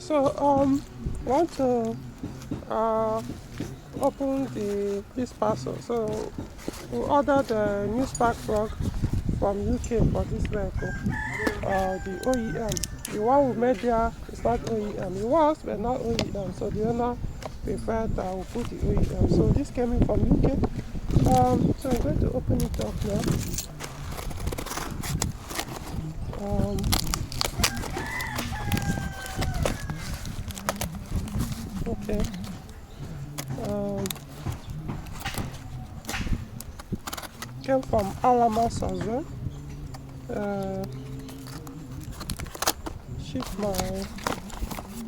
So I want to open this parcel. So we ordered the new spark plug from UK for this vehicle. The OEM, the one we made there is not OEM. It was, but not OEM. So the owner preferred that we put the OEM. So this came in from UK. So I'm going to open it up now. Okay. Came from Alamas as well. Ship my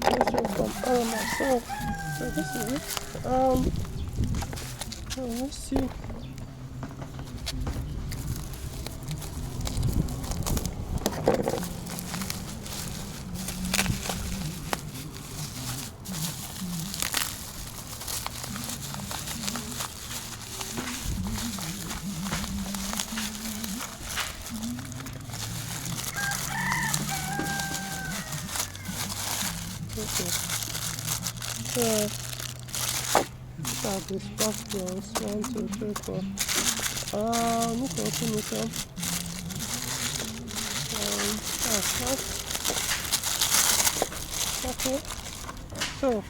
message from Alamas. So this is it. So let's see. Okay. So these are the spark plugs. 1, 2, 3, 4. I need to open it up. Okay. So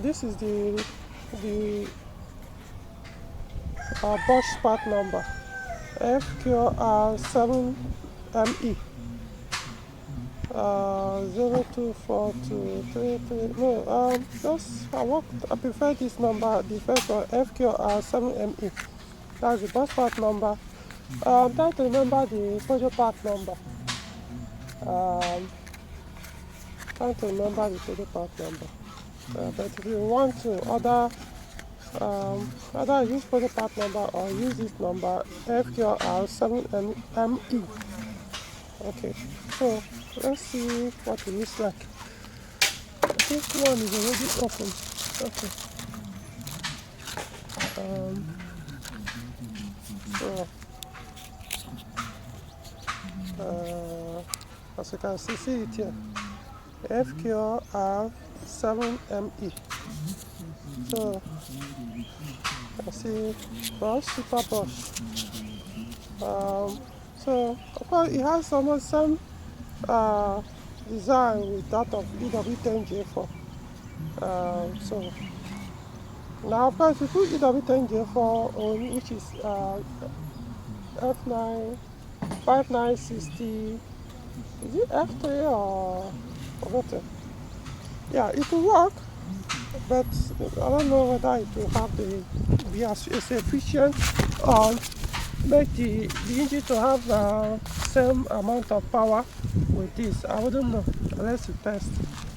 this is the Bosch part number FQR7ME 024233. No, I prefer this number, the first one, FQR7ME. That's the Bosch part number. I'm trying to remember the Peugeot part number. Trying to remember the Peugeot part number. But if you want to order, either use Peugeot part number or use this number, FQR7ME. Okay, so let's see what it looks like. This one is already open. Okay. As you can see it here, FQR7ME. So I see Bosch, Super Bosch. So of course it has almost some design with that of EW10J4. So now of course we put EW10J4 on, which is F9 5960. Is it F3 or forgotten? Yeah, it will work, but I don't know whether it will have be as efficient or make the engine to have the same amount of power with this. I wouldn't know unless you test,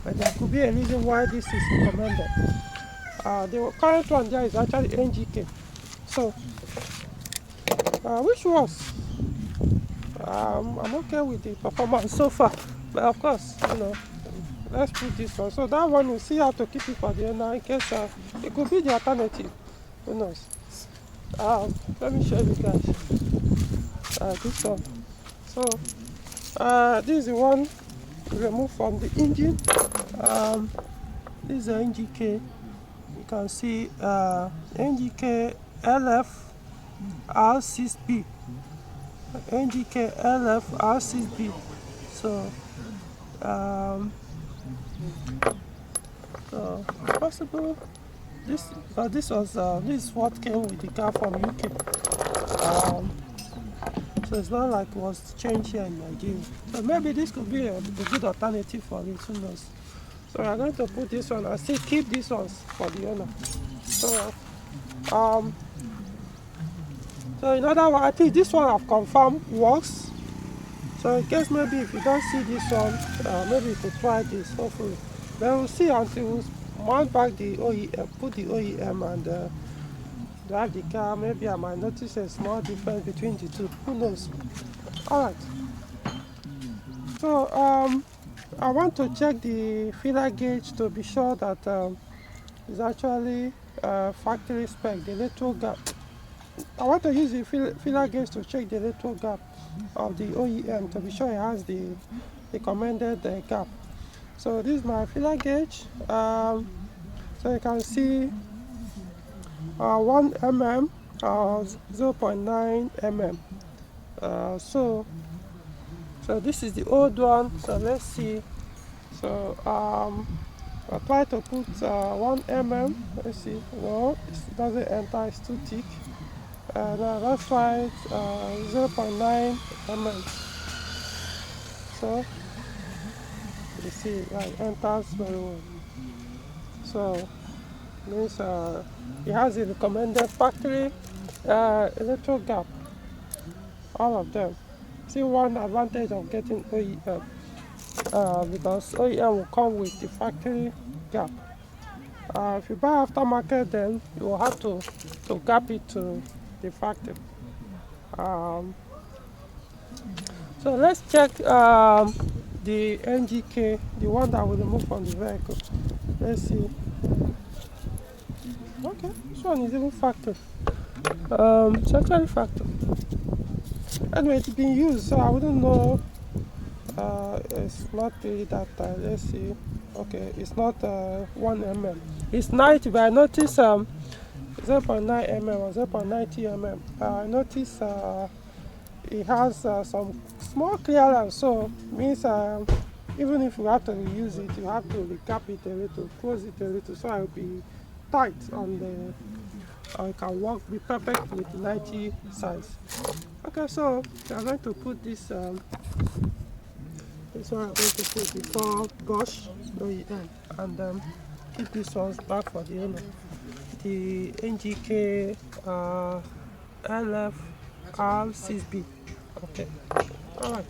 but there could be a reason why this is recommended. The current one there is actually NGK, so which was I'm okay with the performance so far, but of course, let's put this one. So that one, we'll see how to keep it for the owner in case it could be the alternative. Who knows? Let me show you guys this one. So this is the one removed from the engine. This is the NGK. You can see NGK LF R6B. NGK LF R6B. So possible this is what came with the car from UK. So it's not like it was changed here in Nigeria. So maybe this could be a good alternative for it. Who knows? So I'm going to put this one. I still keep these ones for the owner. So so in other words, I think this one I've confirmed works. So in case maybe if you don't see this one, maybe you could try this, hopefully. Then we'll see until we mount back the OEM, put the OEM and drive the car. Maybe I might notice a small difference between the two. Who knows? Alright. So I want to check the filler gauge to be sure that it's actually factory spec, the lateral gap. I want to use the filler gauge to check the lateral gap of the OEM to be sure it has the recommended gap. So this is my filler gauge. So you can see 1 mm, 0.9 mm. So this is the old one. So let's see. So I try to put 1 mm. Let's see. No, it doesn't enter. It's too thick. Now let's try 0.9 mm. So you see, it enters very well. So means it has the recommended factory electro gap. All of them. See, one advantage of getting OEM, because OEM will come with the factory gap. If you buy aftermarket, then you will have to gap it to the factory. So let's check the NGK, the one that will remove from the vehicle. Let's see. Okay, this one is even factory. It's actually factory. Anyway, it's been used, so I wouldn't know. It's not really that tight. Let's see. Okay, it's not 1 mm. It's 90, but I noticed 0.9 mm or 0.90 mm. I noticed it has some small clearance, so means even if you have to reuse it, you have to recap it a little, close it a little, so it will be tight on the. It can work, be perfect with 90 size. Okay, so I'm going to put this. This one I'm going to put before Bosch OEM, and keep this one back for the owner. The NGK LF R6B. Okay. Alright.